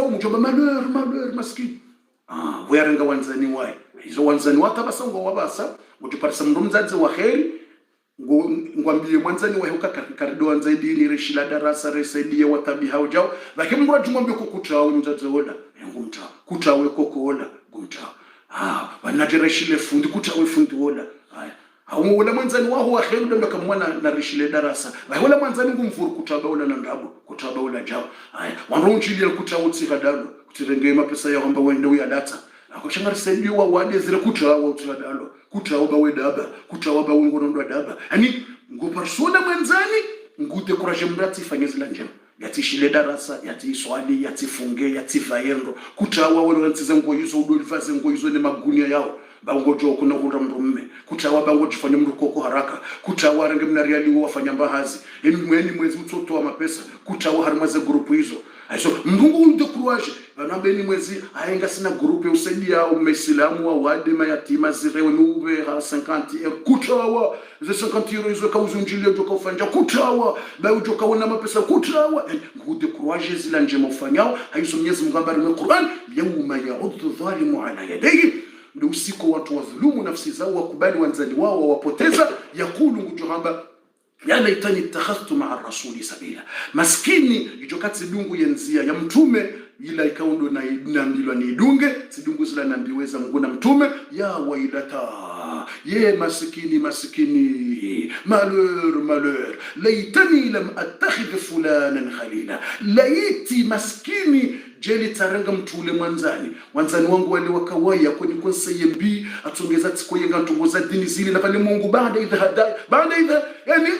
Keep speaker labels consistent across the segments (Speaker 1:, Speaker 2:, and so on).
Speaker 1: mjomba malheur maskini wearenga wanzani wae hizo wanzani watabasa ngo wabasa utuparisa mrumzazi wa kheri ngwambie mwanzani wae ukakarido wanzaidi ni reshila darasa resaidia watabi haujao lakini mbona tumwambie kukutawe mzazi woda ngumta kutawe kokola gumta wanajereshile fundi kutawe fundi woda haya wala mwanzani wao wa kheri ndo kamwana na reshile darasa wala mwanzani ngumfuru kutaba wala na ndabo kutaba wala jao haya wanronjili kutawe tsikadalo kutirenge mapesa ya kwamba wende uyadata akoshanga risaidia wa wade zile kutawa utadalo kutawa bawe daba kutawa bawe ngono daba yani ngoparsona mwanzani ngute kuraje mrati fanyezi la njema yatishile darasa yati swali yatifunge yativayendo kutawa wale ntize ngo yuzo udolifaze ngo yuzo ne magunia yao bangojo kuna kura mrumme kutawa bangojo fanya mrukoko haraka kutawa range mnariali wafanya mbahazi yani mwezi mtoto wa mapesa kutawa harmaze grupu hizo aiso mndungu ndo kruaje banambeni mwezi ayenga sina grupu usaidia umesilamu wa wade mayatima zirewe nube ha 50 euro kutawa ze 50 euro hizo kauzunjilio joka ufanja kutawa ba ujoka wana mapesa kutawa ngude kruaje zila njema ufanyao aiso Mwenyezi Mungu ambari mu Qur'an yawma ya'udhu dhalimu ala yadayhi ndio usiku watu wadhulumu nafsi zao wakubali wanzani wao wapoteza yakulu ngujohamba ya laitani ittakhadhtu ma'a rasuli sabila maskini ijokati dungu yenzia ya mtume ila ikaundo na inambilwa ni idunge sidungu zila nambiweza mguna mtume ya wailata ye maskini malheur laitani lam attakhidh fulanan khalila laiti maskini jeli tarenga mtule mwanzani wangu wale wakawaya kwenye konseyembi atongeza tikoyenga ntongoza dini zile na pale Mungu baada idha yani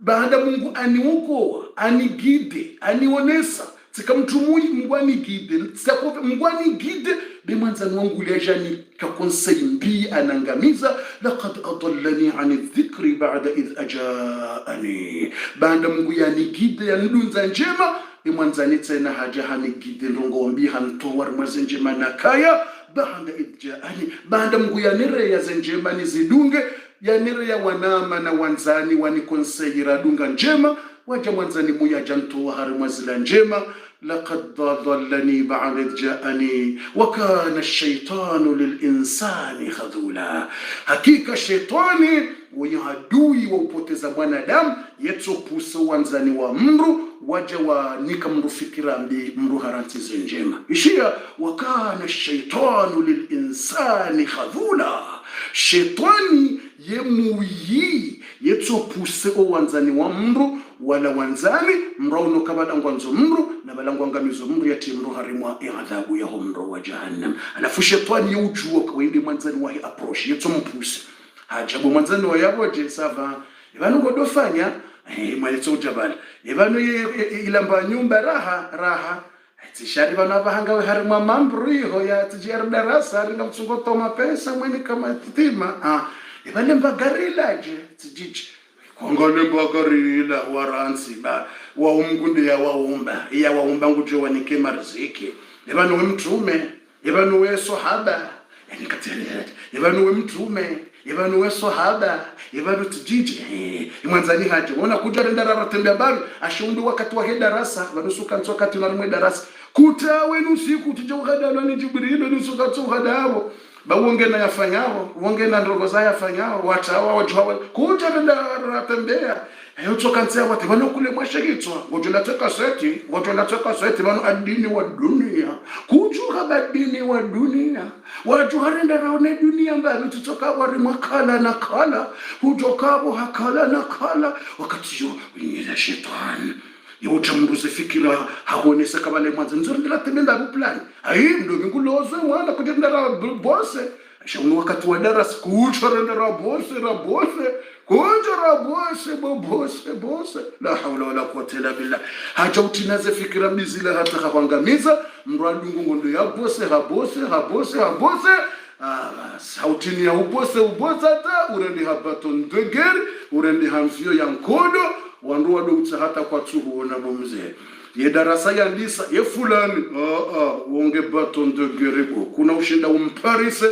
Speaker 1: baada Mungu aniuko anigide anionesa tika mtu Mungu anigide sikope Mungu anigide be mwanzani wangu lejani ka konseyembi anangamiza laqad adallani ani dhikri baada idh ajaani baada Mungu yanigide yanidunza njema mwanzani tena haja hanigide ndongombi hantowar mazenjema nakaya baada idjaani baada Mungu yanire ya zenjema nizidunge yanire ya wanama na wanzani wanikonseyira dunga njema waja mwanzani muyaja ntowa harimazila njema laqad dhallani ba'da idjaani wa kana ash-shaytanu lil-insani khadhula hakika shaytani wayadui wa upoteza mwanadamu yetsopusa wanzani wa mru waja wa nika mru fikira mbi mru harantize njema ishia wa kana ash-shaytanu lil-insani khadhula shaytani yemuyi yetsopuse o wanzani wa mru wala wanzani mrauno kabalangwa nzo mru na balangwa ngamizo mru yati mru harimwa adhabu ya mru wa jahannam alafu shaytani yujua kwa ile mwanzani wa approach yetsompuse ajabu mwanzani wa yabo je sava ibanu godofanya mwalitso jabal ibanu ilamba nyumba raha tishari bana bahanga we harimwa mambru iho ya tijar darasa ringa mtsungo toma pesa mweni kama titima ibane mbagarila je tijiji kongone mbagarila waransi ba wa umgunde ya waumba nguje wanike marziki ibanu we mtume ibanu we sahaba yani katele ibanu we mtume ibanu we sahaba ibanu tijiji mwanzani haje unaona kuja ndara tembea bali ashundu wakati wa darasa banusuka wakati na darasa kutawe nusiku tijogada na Jibril nusuka tsogadabo bawonge na yafanyao wonge na ndogo za yafanyao watawa wajwa kuja ndara tembea ayo tsokanzia wate bano kule mwashagitwa ngojonateka seti bano adini wa dunia kujuha badini wa dunia watu harenda raone dunia mbali tutoka wari makala na kala hujokabo hakala na kala wakati yo ni shetani yocha mruze fikira haonesa kabale mwanzo nzuri ndila tembenda plan ndo mingulozo mwana kujendera bose shaunu wakati wa darasa kuchorendera bose bose la hawla wala quwwata illa billah haja utinaze fikira bizila hata kwangamiza mrandungu ngondo ya bose sautini ya ubose hata urendi habaton degeri urendi hamfio ya nkodo wandu wadutsa hata kwa tuhuona bomze ye darasa ya ndisa ye fulani wonge baton degeri kuna ushinda umparise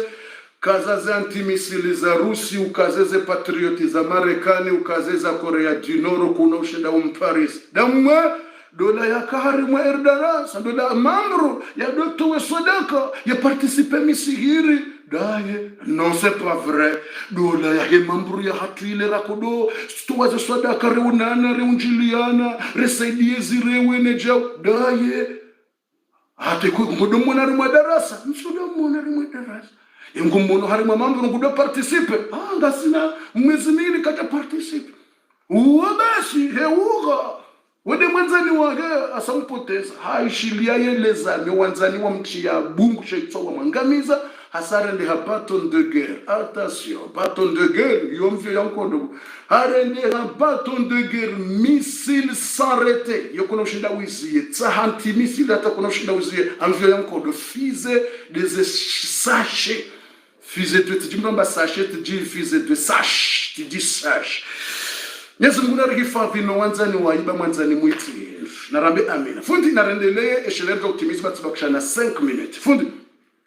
Speaker 1: kazaze antimisili za Rusi ukazeze patrioti za Marekani ukazeza Korea du Nord kuna ushinda umparise damwa dola ya kahari mwa erdarasa dola mamro ya doto we sadaka ya participe misihiri daye non c'est pas vrai dola ya mamro ya hatuile rakodo stuwaze sadaka reunana reunjiliana resaidie zirewe nejao daye ate ku ngodomona rimwe darasa msudomona rimwe darasa ingumbono harimo mambo ngudo participe ngasina mwezi mili kata participe uwabasi heuga wede mwanzani wake asampoteza haishilia yelezami wanzani wa mchia bungu sheitsowa mwangamiza hasare ndi baton de guerre attention baton de guerre yomvyo yankondo harende baton de guerre missile s'arrêter yokono shinda wiziye tsahanti missile atakono shinda wiziye amvyo yankondo fize des sachets fize de timba sachet de fize de sache tu dis sache Yesu Mungu arikifavi no wanzani wa iba mwanzani mwiti narambe amina fundi narendelee eshelendo optimisme tsibakishana 5 minutes fundi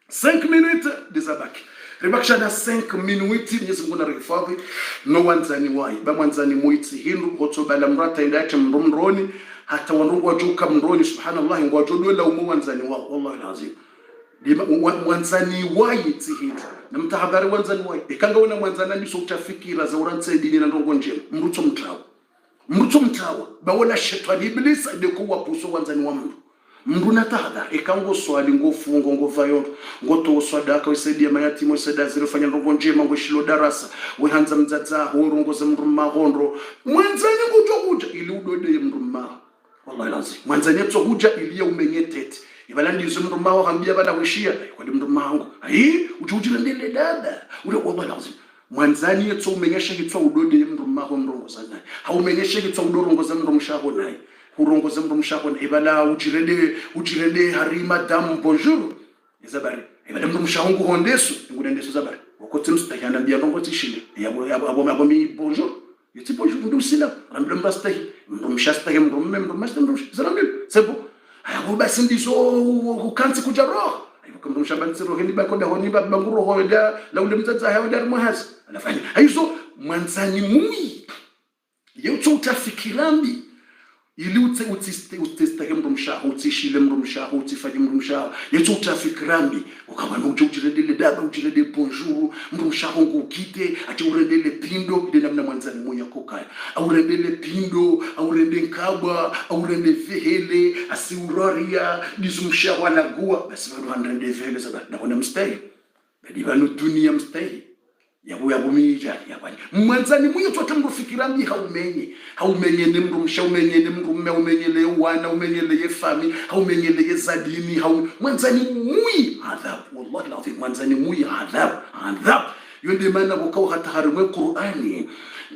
Speaker 1: 5 minutes desabaki ribakishana 5 minutes Yesu Mungu arikifavi no wanzani wa iba mwanzani mwiti hindu hotobala mrata indache mromroni hata wanungu wajuka mroni subhanallah ngwajodola umu wanzani wa wallahi alazim mwanzani wayi tsihindu na mtahabari wanzani wayi ikanga una mwanzana miso utafikira za uranse dini na ndongo njema mruto mtawa bawona shetani iblis adeko wapuso wanzani wa mndu na tahadha ikango swali ngofungo ngovayo ngoto swadaka usaidia mayatimo usaidia zile fanya ndongo njema ngishilo darasa wehanza mdzadza horongoza mndu mahondo mwanzani kutokuja ili udode mndu wallahi lazim mwanzani yatsokuja ili ya umenyetete ibalandi mndu maho hambia bala wishia kwa mndu mangu ujujira ndele dada ule wallahi lazim mwanzani yetso umenyesha kitso udode mndu maho ndongoza naye haumenyesha kitso udorongoza mndu mshaho naye hurongoza mndu mshaho ibala ujirede harima dam bonjour izabari ibala mndu mshaho nguhondeso ngudendeso zabari wakote mstahana bia ndongo tishile abo mi bonjour yeti bonjour mndu sila rambe mbastahi mndu mshastahi mndu mndu zarambe sebo hayo basi ndizo ukanzi kuja roho kama mshabanzi roho ni bakoda honi babanguro hoda la ule mtata hayo dar muhaz anafanya hizo mwanzani mui yotso utafikirambi ili utestake mndu mshaho utishile mndu mshaho utifanye mndu mshaho yotso utafikirambi ukabana ujirendele daba ujirende bonjour mndu mshaho ngukite ati urendele pindo de namna mwanzani mui yakokaya au urendele pindo au urende nkabwa au urende vehele asiuraria disumshaho anagua basi bado urende vehele sababu na kuna mstari bali bano dunia mstari yabo mija yabani mwanzani mui yoto mrufikirambi haumenye ne mndu mshaumenye ne mndu umenyele wana umenyele yefami haumenyele yezadini mwanzani mui adhab wallahi lazim mwanzani mui adhab yonde maana bokao hata harimwe Qur'ani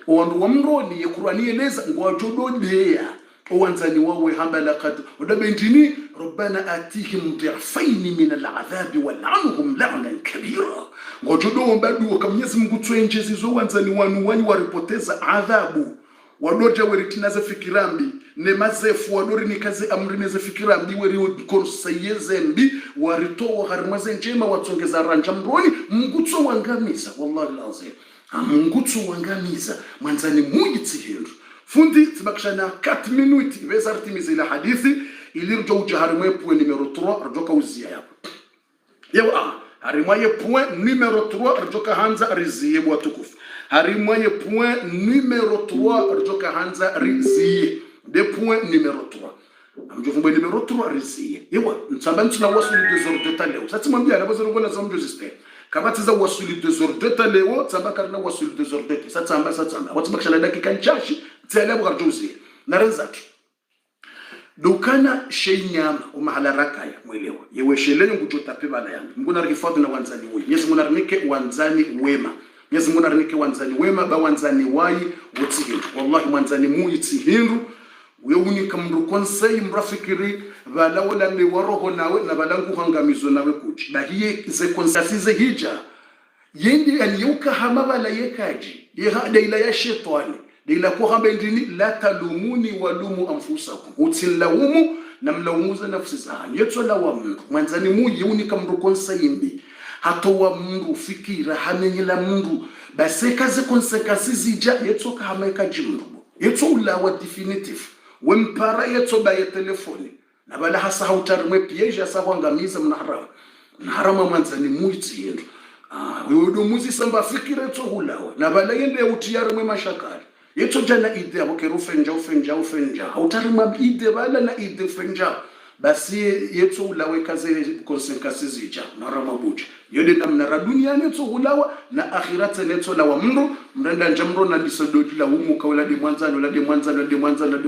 Speaker 1: wandu wamroni ya Qur'ani eleza ngwajododea wanzani wawe hamba laqad udabentini rabbana atihim dhi'fayn min al'adhab wal'anhum la'nan kabira ngojodo mbadu kamnyezi Mungu twenje zizo wanzani wanu waripoteza adhabu wadoja weritinaze fikirambi ne mazefu wadori nikaze amri neze fikirambi weri konsayezembi waritoa harmaze njema watsongeza ranja mroni mngutso wangamiza wallahi lazim mngutso wangamiza mwanzani muyitsi hindu fundi tibakishana 4 minutes beza artimiza ila hadithi ilirjo ujaharimwe point numero 3 rjoka uzia yapo yewa harimwe point numero 3 rjoka hanza riziye bwatukufu harimwe point numero 3 rjoka hanza riziye de point numero 3 amjofumbe numero 3 riziye yewa nsamba ntuna wasuli desordre taleo sati mwambia nabazo ngona zamjo ziste kabatiza wasuli desordre taleo tsamba karna wasuli desordre satsamba watibakishana dakika nchashi tselebu karjuzi narenzatu dukana sheinyama umahala rakaya mwelewa yewe shelenyo ngujota pebala yangu nguna rifadu na wanzani we Yesu nguna rinike wanzani wema Yesu nguna rinike wanzani wema ba wanzani wayi wotihindu wallahi wanzani muyi tihindu weunika mndu konsei mrafikiri bala wala ni waroho nawe na balangu hangamizo nawe kuchi bahiye ze konsasize hija yendi aniyuka hamabala yekaji yehada ila ya shetani Dila kuhamba ndini la talumuni walumu anfusakum utilaumu na mlaumuza nafsi zanu yeto la wa mndu mwanzani muyi unika mndu konsayimbi hato wa mndu fikira hamenyela mndu base kaze konsekasi zija yeto kahameka jimndu yeto ula wa definitive wempara yetsoba ya telefoni na bala hasa hautarimwe piyeje asa kwangamiza mnaharama mwanzani muiti yendo wewe muzi samba fikira tsohulawa na bala yende utiyarimwe mashakali yetso jana ide aboke ufenja hautarimwe ide bala na ide ufenja basi yetso ulawe kaze konsenkasi zija narama buja yode namnara dunia netso ulawa na akhirata netso lawa mrenda njamro na disododila humu kawla di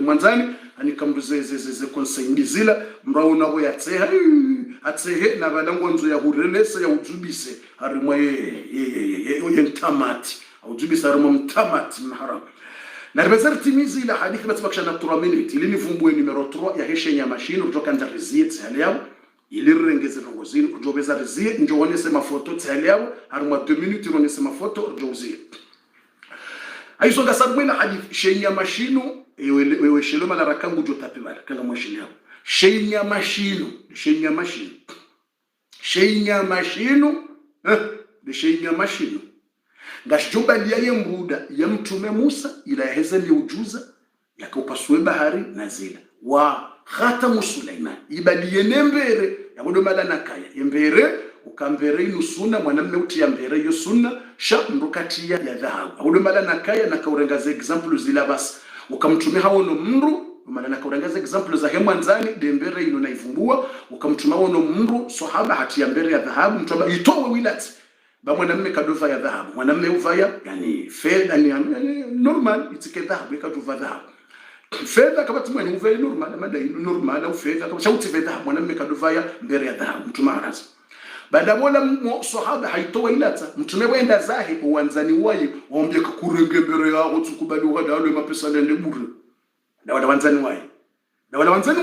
Speaker 1: mwanzani ani kamruzeze konsengizila mrauna bo yatseha atsehe na balangonzo ya hurelesa ya ujubise harimwa ye ntamati ujubise harimwa mtamati mharam na rebezar timizi ila hadithi batbakisha na 3 minutes ili nivumbwe numero 3 ya heshenya mashine kutoka ndarizie tsaliao ili rengeze rongozini kujobeza rizie njo wonese mafoto tsaliao harimwa 2 minutes wonese mafoto jozie aiso gasabwe na hadithi shenya mashine wewe sheloma la rakangu jo tapibala kala mwashilao shenya mashine de shenya mashine ngashjoba liye mbuda ya mtume Musa ila hezeli ujuza yakopaswe bahari na zila wa khatamu Sulaiman ibaliye nembere yabodomala nakaya yembere ukambere inusuna mwanamme uti ya mbere yo sunna sha mrukatia ya dhahabu abodomala nakaya na kaurengaza example zila basi ukamtumia haono mru maana nakaurengaza example za hemwanzani dembere ino naivumbua ukamtumia haono mru sahaba hatia mbere ya dhahabu mtu itowe wilati ba mwanamme kadova ya dhahabu mwanamme uvaya yani fedha ni normal itike dhahabu ikaduva dhahabu fedha kama tumwe uvaya normal madai normal au fedha kama shauti fedha mwanamme kadova ya mbere ya dhahabu mtu maharazi baada mola sahaba haitoa ilata mtume wenda zahi uwanzani wayi waambie kurenge mbere yao tukubali ugadalo mapesa nende bure na wala wanzani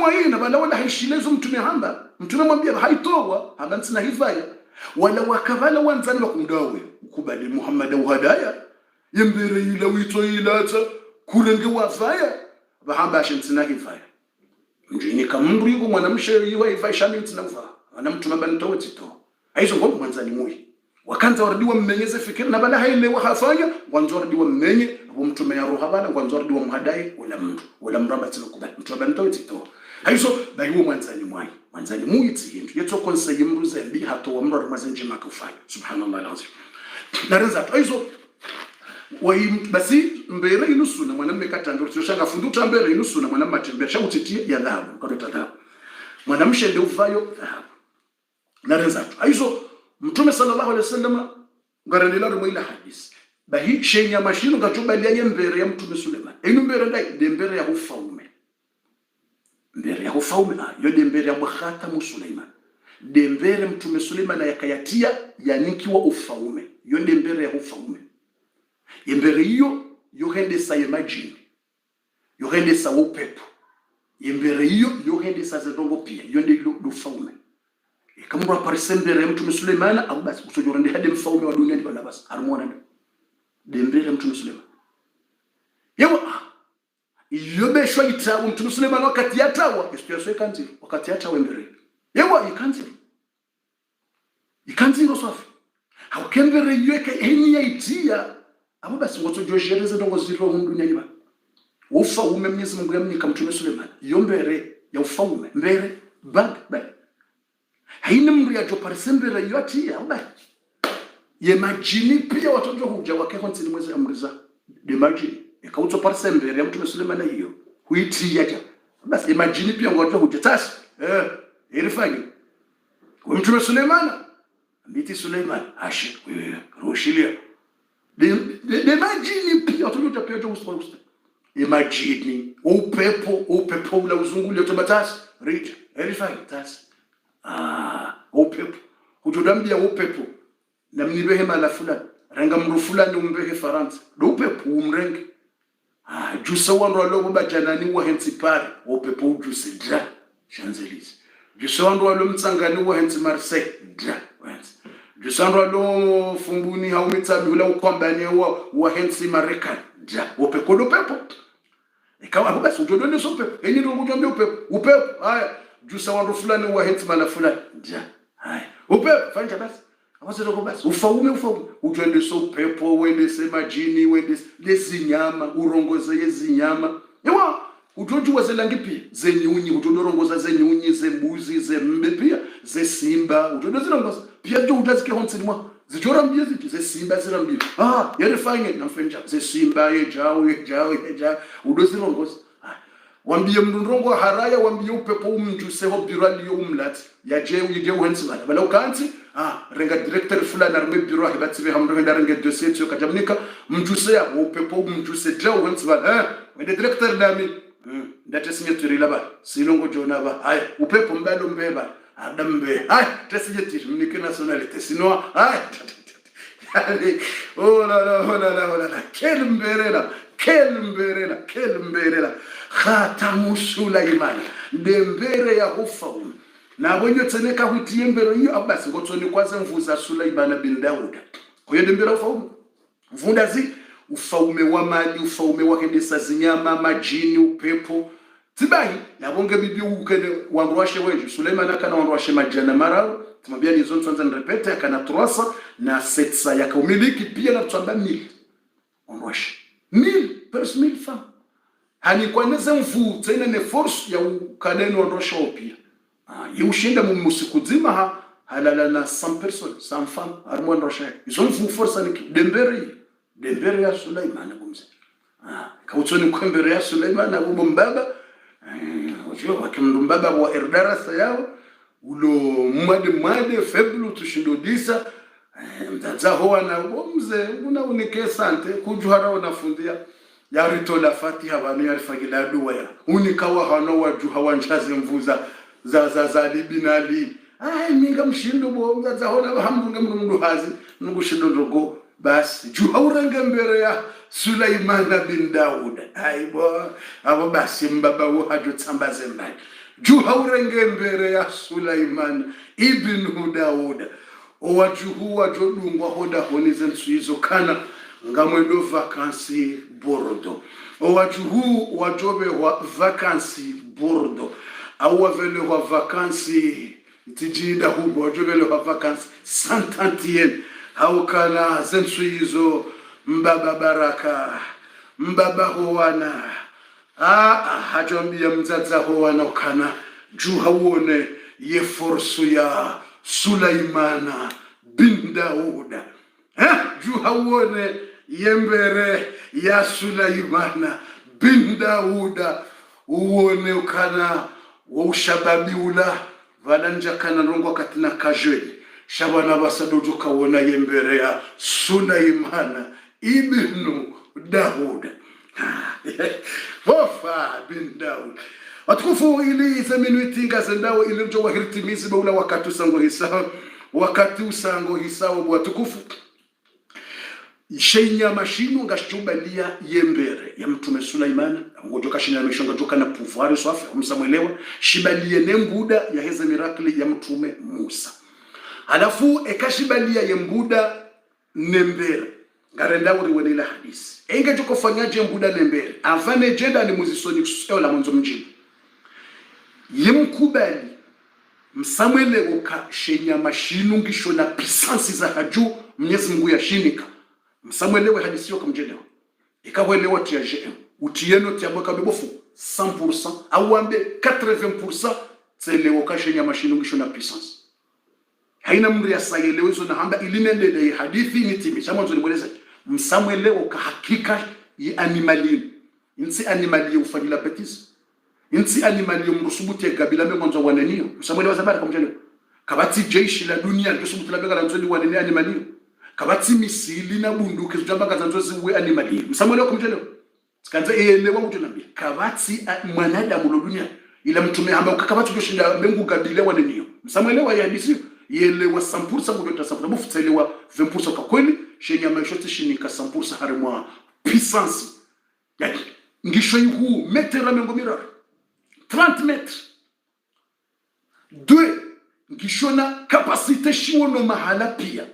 Speaker 1: wayi na wala haishilezo mtume hamba mtume mwambie haitoa hamba ntina hivaya wala wakavala wanzani wakundawe ukubali Muhammad au hadaya yembere ila wito ilata kurenge wafaya bahamba shintina hivaya njini kamndu yuko mwanamshe yiwa hivaya shamintina ufa ana mtume bantowe tito aizo ngombe mwanzani mui wakanza wardiwa mmenyeze fikira na bala haile wahafanya wanzo wardiwa mmenye abo mtume ya roha bala wanzo wardiwa mhadai wala mraba tino kubali mtume bantowe tito aizo bayiwo mwanzani mui tihindu yeto konse yimruze bi hato wamro mazenje makufanya subhanallah alazim narenza aizo basi mbere inusuna mwanamme katandoro tushanga funduta mbere inusuna mwanamme atembea shakutitie ya dhahabu kadota dhahabu mwanamshe ndio uvayo dhahabu narenza aizo mtume sallallahu alaihi wasallam garanila rumila hadis bahi shenya mashino gatubalia yembere ya mtume Suleiman eno mbere ndai dembere ya ufaume mbere ya ufaume yo dembere ya khatamu Suleiman dembere mtume Suleiman yakayatia yanikiwa ufaume yo dembere ya ufaume yembere hiyo yo hende sa imagine yo hende sa upepo yembere hiyo yo hende sa zedongo pia yo ndio ufaume kama aparise mbere ya mtume Suleiman au basi usojora ndi hadi mfaume wa dunia ndibana basi harmona dembere ya mtume Suleiman yobe shwa itabu mtume Suleiman wakati yatawa yesu kanzi wakati yatawa mbere ikanzi rosafi haukembere yeke eni yaitia abo basi ngotojojereze ndongo ziro mu dunia ndibana ufaume Mwenyezi Mungu yamnika mtume Suleiman yombere ya ufaume mbere bag haina mru ya joparisembere yoti ya uba ye majini pia watoto huja wakeko ntini mwezi amriza de majini ikauto parisembere ya mtume Suleiman hiyo huiti yaja basi ye majini pia watoto huja tasi ilifanya kwa mtume Suleiman mbiti Suleiman ashi rushilia de majini pia watoto pia usta ye majini upepo ula uzunguli otobatasi rija ilifanya tasi upepo hujodambia upepo na mnibehe mala fulani ranga mru fulani umbehe Faransa do upepo umrenge jusa wando alo bajanani wa hensi pare upepo ujuse dra Champs-Élysées jusa wando alo mtsangani wa hensi Marseille dra jusa wando alo fumbuni haumitsabi ula ukwambani wa hensi Marekani dra upepo do pepo ikawa basi ujodone so upepo eni ndo kujambia upepo haya jusa wando fulani wa hensi mala fulani ja haya upepo fanya basi awasero ko basi ufaume ujwende so upepo wende se majini wende lezi nyama urongoze yezi nyama yawa utojua zelangi pia zenyunyi utodorongoza zenyunyi zembuzi zembe pia zesimba utodozirongoza pia jo utazike honsini mwa zichora mbia zesimba zirambi yarifanye namfenja zesimba yejao udozirongoza wambie mndongo haraya wambie upepo umjuse ho birali yo umlati yaje uyide uhensi bana bala ukanti renga director fulani arme biro hibatsive hamrenga renga dossier tyo kajamnika mjuse ya upepo umjuse je uhensi bana wende director dami ndate signature laba silongo jona ba ay upepo mbalo mbeba adambe ay tesignature mnike nationalité sino ay oh la kelmberela khatamu Sulaiman ndembere ya ufaum na bonyo tseneka huti mbero hiyo abasi ngotsoni kwaze mvuza Sulaiman bin Daud kwa ndembere ufaum mvundazi ufaume wa mali ufaume wa kendesa zinyama majini upepo tibahi yabonge bibi ukene wandwashe weju Sulaiman akana wandwashe majana marao tumabia ni zonzo nzan repete akana 300 na 700 yakaumiliki pia na tsamba 1000 wandwashe 1000 pers 1000 fa hani kwa neze mvu tena ne force ya ukaneno wandwashe pia yushinda musiku zima halala na 100 personnes 100 femmes armo wandwashe izo mvu force ni dembere ya Sulaiman abumze kautsoni kwembere ya Sulaiman abumbaba ojo wakimdumbaba wa erdarasa yao ulo mwade feblu tushindodisa mtaza hoa na bomze unike sante kujuhara unafundia yaritola fatiha bani yarifagila duwa unikawa hano wajuha wanchaze mvuza za libinali minga mshindo bo mtaza hoa hamdunga mndu hazi nungushindo ndogo basi juha urenge mbere ya Sulaiman bin Daud abo basi mbaba wo hajo tsambaze mbali juha urenge mbere ya Sulaiman ibn Daud owajuhu wajodungwa hoda honize nsuizo kana ngamwendo vacancy Bordeaux owajuhu wajobe wa vacancy Bordeaux awavele wa vacancy tijida hubo wajobele wa vacancy Saint-Antienne haukana zensuizo mbaba baraka mbaba howana hajombia mzaza howana ukana juha uone ye forsu ya Sulaimana bin Dauda juha uone ye mbere ya Sulaimana bin Dauda uone ukana wa ushababi ula valanja kana rongo katina kajweni shabana basadojo kawona yembere ya Sulaiman ibn Daud wafa bin Daud atukufu ili zaminuiti ngazendao ili mjo wahirtimizi baula wakati usango hisawa watukufu shenya mashinu ngashubalia yembere ya mtume Sulaiman ngojoka shinya meshonga joka na pouvoir swafi umsamwelewa shibalie nembuda ya heze miracle ya mtume Musa alafu ekashibalia yembuda nembere ngarenda uri wenela hadisi enge joko fanyaje mbuda nembere afane jenda ni muzisoni kuseo la mwanzo mjini yemkubali msamwele uka shenya mashinu ngisho na pisansi za haju Mwenyezi Mungu yashinika msamwele we hadisi yoka mjelewa ikawele wati ya JM utieno tiaboka bebofu 100% awambe 80% tselewo ka shenya mashinu ngisho na pisansi haina mri ya sayelewe zo na hamba ilinende ya hadithi nitimi chamanzo nimweleza msamwele uka hakika yi animali insi animali ufanyila petizi insi animali mrusubuti ya gabila mwanzo wanenio msamwele wazabara kumjelewa kabati jeshi la dunia ndosubuti la begala nzoni wanenio animali kabati misili na bunduki zujambaka zanzozi uwe animali msamwele kumjelewa sikanza elewa mtu nambia kabati mwanadamu lo dunia ila mtume hamba ukakabati joshinda mengu gabila wanenio msamwele wa yadisi yelewa 100% mudota 100% mufutelewa 20% kwa kweli shenya maishote shinika 100% harimwa puissance yani ngisho yuhu metera mengo mirar 30 metres 2 ngishona capacité shiwono mahala pia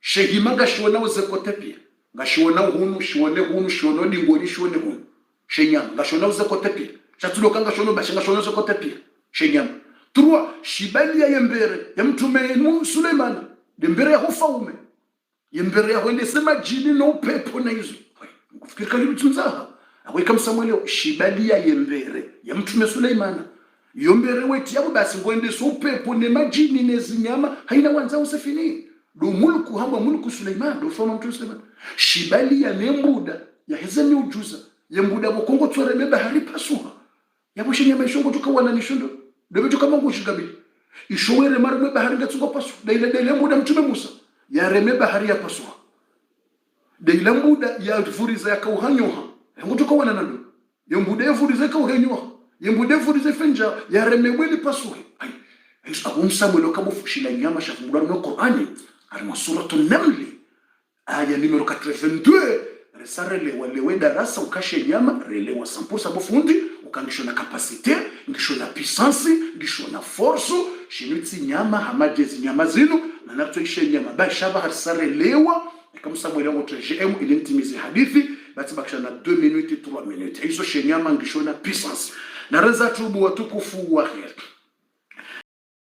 Speaker 1: shehima ngashona uzekote pia ngashona hunu shiwono dingoni shiwone hunu shenya ngashona uzekote pia chatuloka ngashona bashenga shona uzekote pia shenya 3 shibali ya yembere ya mtume Sulaiman yembere ya ufaume yembere ya wende sema jini no pepo na hizo kufikiri kali mtunzaha aweka msamweleo shibalia yembere ya mtume Suleimana yombere weti yabo basi ngwende so pepo ne majini ne zinyama haina wanza usafini do mulku hamba mulku Suleiman do fama mtume Suleiman shibalia nembuda ya hezeni ujuza yembuda bokongo tsoreme bahari pasuha yabo shinyama ishongo tukawana nishondo dobe tukamangu shigabili ishowere marme bahari ngatsungo pasu daile mbuda mtume Musa ya reme bahari ya pasuha daile mbuda ya vuriza yakauhanyoha yango tukawana nando yembuda ya vuriza yakauhanyoha yembuda ya vuriza fenja ya reme weli pasuha ai abu Samuel kabufushila nyama shafungura mu Qur'ani ari suratul Naml aya numero 82 resarele walewe darasa ukashe nyama relewa 100% bofundi ukangisho na capacité ngisho na puissance ngisho na force shinutsi nyama hamajezi nyama zinu na natwishe nyama bashaba harisarelewa kama Samuel ngo TGM ilintimizi hadithi basi bakisha na 2 minutes 3 minutes hizo shenyama ngisho na puissance na reza tubu watukufu wa kheri